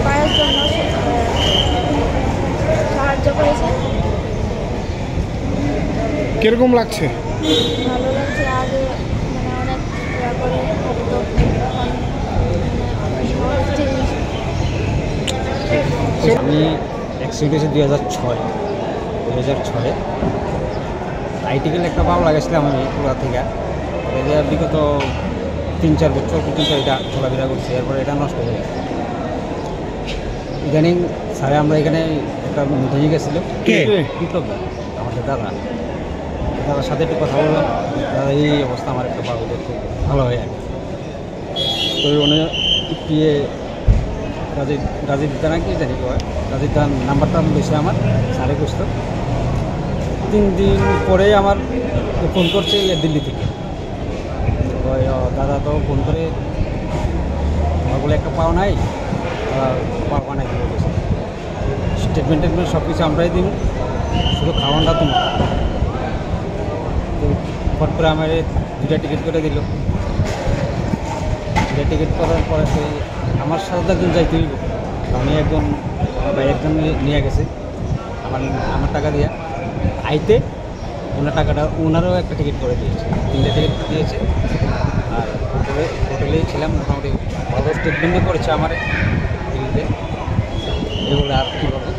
পায়ের জন্য সাহায্য করেছে। কিরকম লাগছে? ভালো লাগছে। আগে মানে অনেক করে হাঁটতো, আমি অ্যাক্সিডেন্ট হয়েছি 2006 আইটিকেল একটা ভালো লাগাইছিলাম আমি পুরা থেকে। বিগত 3-4 বছর পর্যন্ত এটা চলাফেরা করছি, এরপরে এটা নষ্ট হয়ে গেছে। ইদানিং স্যারে আমরা এখানে একটা মিটিংয়ে গেছিলো, বিপ্লব দা আমাদের দাদার সাথে একটু কথা বললাম। দাদা এই অবস্থা, আমার একটা ভালো খুব ভালো হয়ে গেছে। তো উনি পিএ রাজীব দা নাকি জানি কয়, রাজীব দার নাম্বারটা বেশি আমার স্যারে বুঝতো। 3 দিন পরে আমার ফোন করছে দিল্লি থেকে। দাদা তো ফোন করে আমার বলে একটা পাওয়া নাই, পাওয়া নাই দিয়ে বলছে স্টেটমেন্ট সব কিছু আমরাই দিন, শুধু খাওয়ানটা তোমার। তো ফট করে আমার 2টা টিকিট করে দিল। 2টা টিকিট করার পরে তো আমার সাথে একজন যাইতে হইব। আমি একজন নিয়ে গেছে আমার টাকা দিয়া আইতে, ওনারও একটা টিকিট করে দিয়েছে, 3টে টিকিট দিয়েছে। আর হোটেলেই ছিলাম, মোটামুটি ভালো ট্রিটমেন্টও করেছে আমার দিল্লিতে। এগুলো আর কী বলবো।